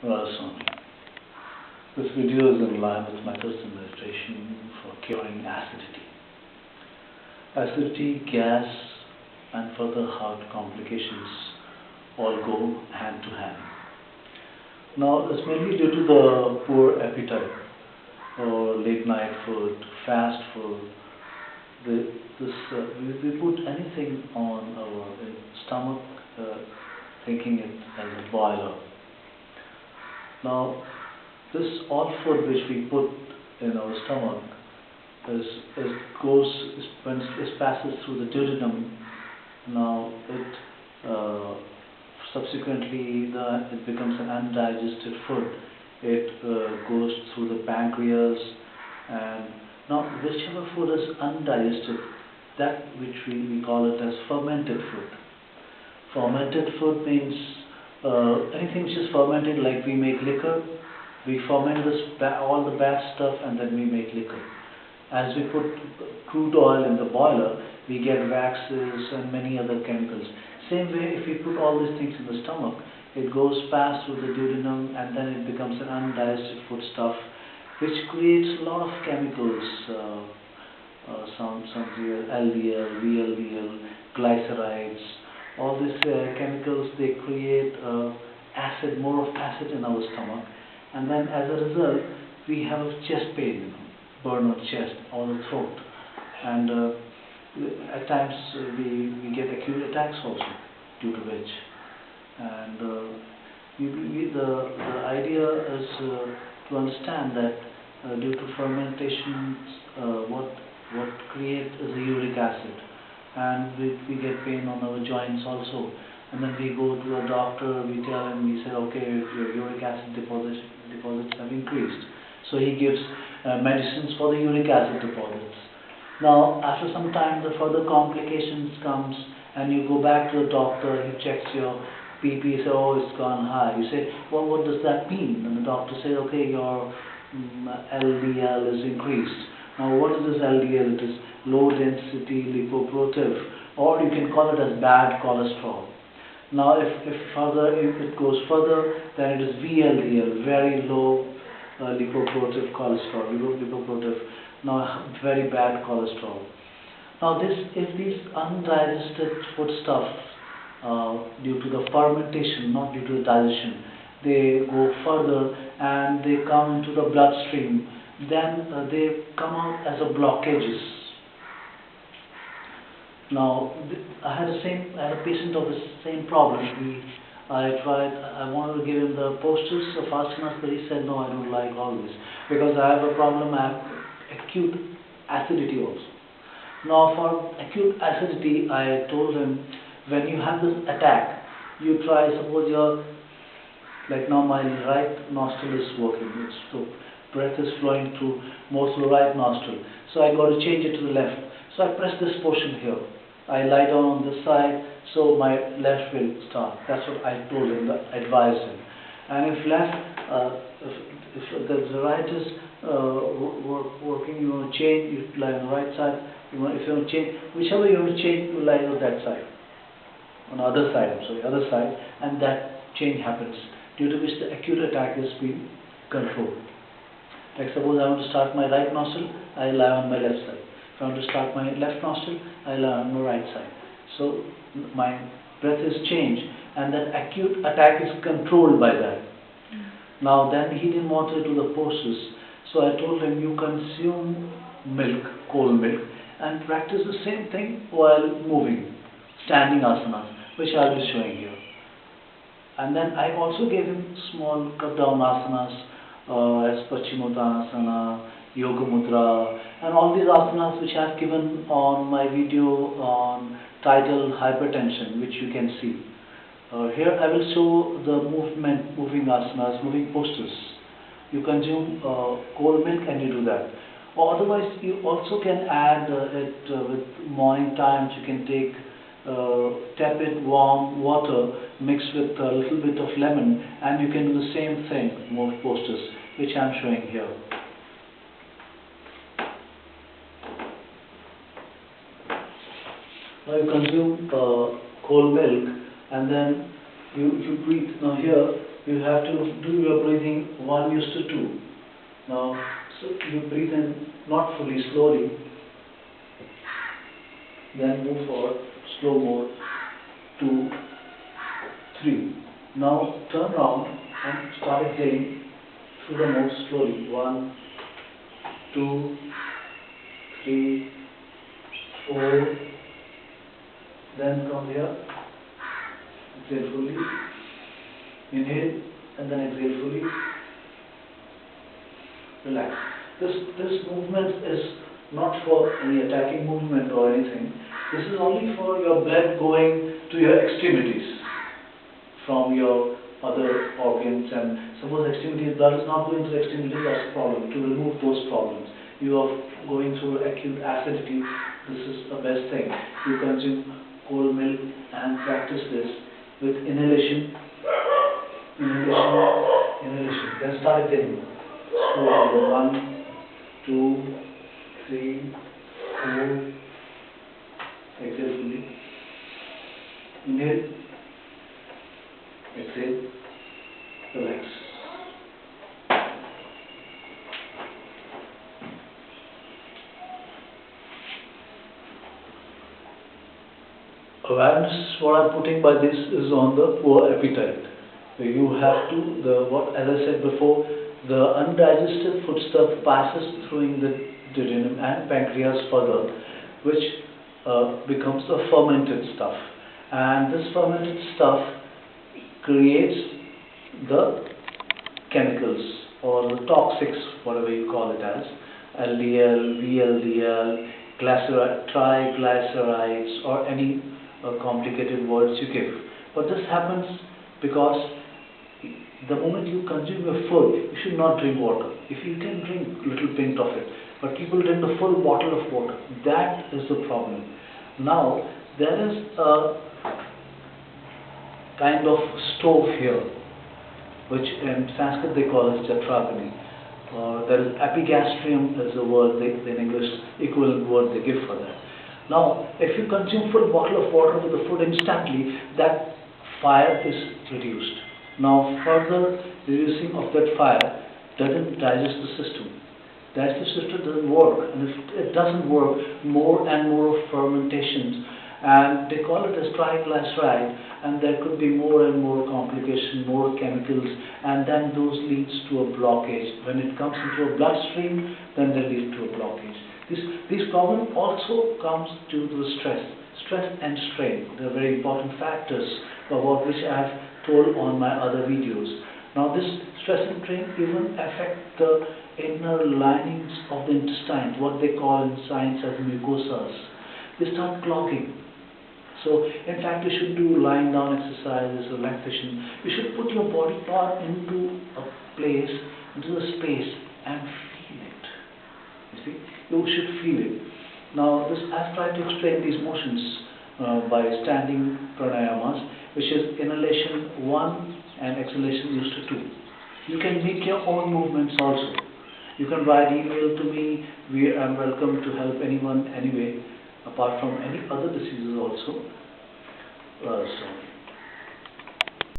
Swami. This video is in line with methods and meditation for curing acidity. Acidity, gas, and further heart complications all go hand to hand. Now, it's mainly due to the poor appetite or late night food, fast food. We put anything on our stomach, thinking it as a boiler. Now, this all food which we put in our stomach passes through the duodenum. Now, subsequently it becomes an undigested food. It goes through the pancreas, and now whichever food is undigested, that which we call it as fermented food. Fermented food means anything which is fermented, like we make liquor. We ferment all the bad stuff and then we make liquor. As we put crude oil in the boiler, we get waxes and many other chemicals. Same way, if we put all these things in the stomach, it goes past through the duodenum and then it becomes an undigested food stuff, which creates a lot of chemicals, some LDL, VLDL, glycerides. All these chemicals, they create acid, more of acid in our stomach, and then as a result, we have chest pain, burn on chest or the throat, and at times we get acute attacks also due to which. And the idea is to understand that due to fermentation, what creates is the uric acid, and we get pain on our joints also. And then we go to a doctor, we tell him, we say, okay, your uric acid deposits have increased. So he gives medicines for the uric acid deposits. Now, after some time, the further complications comes, and you go back to the doctor, he checks your BP, says, oh, it's gone high. You say, well, what does that mean? And the doctor says, okay, your LDL is increased. Now, what is this LDL? It is low density lipoprotive, or you can call it as bad cholesterol. Now, if it goes further, then it is VLDL, very low lipoprotive cholesterol, lipoprotive. Now, very bad cholesterol. Now, if these undigested foodstuffs, due to the fermentation, not due to the digestion, they go further and they come into the bloodstream, then they come out as a blockages. Now, I had a patient of the same problem. I wanted to give him the posters of asanas, but he said, no, I don't like all this, because I have a problem. I have acute acidity also. Now, for acute acidity, I told him, when you have this attack, you try, suppose you're, like now my right nostril is working, so breath is flowing through most of the right nostril. So I got to change it to the left. So I press this portion here. I lie down on this side, so my left will start. That's what I told him, advised him. And if the right is working, you want to change, you lie on the right side. If you want to change, whichever you want to change, you lie on that side. On the other side, other side, and that change happens, due to which the acute attack is being controlled. Like suppose I want to start my right nostril, I lie on my left side. If I want to start my left nostril, I lie on my right side. So my breath is changed, and that acute attack is controlled by that. Now then he didn't want to do the poses, so I told him, you consume milk, cold milk, and practice the same thing while moving, standing asanas, which I'll be showing here. And then I also gave him small cut down asanas, as Paschimottanasana, Yoga Mudra, and all these asanas which I've given on my video on titled Hypertension, which you can see. Here I will show the moving asanas, moving postures. You consume cold milk and you do that. Or otherwise, you also can add it with morning times. You can take tepid warm water mixed with a little bit of lemon, and you can do the same thing, more postures, which I am showing here. Now you consume cold milk, and then you breathe. Now here you have to do your breathing 1:2. Now, so you breathe in not fully, slowly, then move forward, slow mode, 2, 3. Now turn around and start exhaling through the nose slowly. 1, 2, 3, 4. Then come here, exhale fully, inhale, and then exhale fully. Relax. This movement is not for any attacking movement or anything. This is only for your blood going to your extremities from your other organs. And suppose extremities, blood is not going to the extremities, that's the problem. To remove those problems, you are going through acute acidity. This is the best thing. You consume cold milk and practice this with inhalation. Inhalation. Then start again. Slowly. 1, 2, 3, 4. Exhale fully. Inhale. Exhale. Relax. Awareness, what I'm putting by this is on the poor appetite. You have to, as I said before, the undigested foodstuff passes through the duodenum and pancreas further, which becomes the fermented stuff. And this fermented stuff creates the chemicals or the toxics, whatever you call it as, LDL, VLDL, triglycerides, or any complicated words you give. But this happens because the moment you consume your food, you should not drink water. If you can drink a little pint of it, but people drink the full bottle of water. That is the problem. Now, there is a kind of stove here, which in Sanskrit they call it jathar. There is apigastrium is a word, in English, equivalent word they give for that. Now, if you consume full bottle of water with the food instantly, that fire is reduced. Now, further reducing of that fire doesn't digest the system. Digestive system doesn't work, and if it doesn't work, more and more fermentations, and they call it as triglyceride, and there could be more and more complications, more chemicals, and then those leads to a blockage. When it comes into a bloodstream, then they lead to a blockage. This problem also comes due to the stress and strain. They are very important factors about which I have told on my other videos. Now this stress and strain even affect the inner linings of the intestines, what they call in science as mucosas. They start clogging. So in fact you should do lying down exercises, relaxation. You should put your body part into a place, into a space, and feel it. You see, you should feel it. Now I've tried to explain these motions by standing pranayamas, which is inhalation 1 and exhalation 2. You can make your own movements also. You can write email to me. I'm welcome to help anyone anyway, apart from any other diseases also. So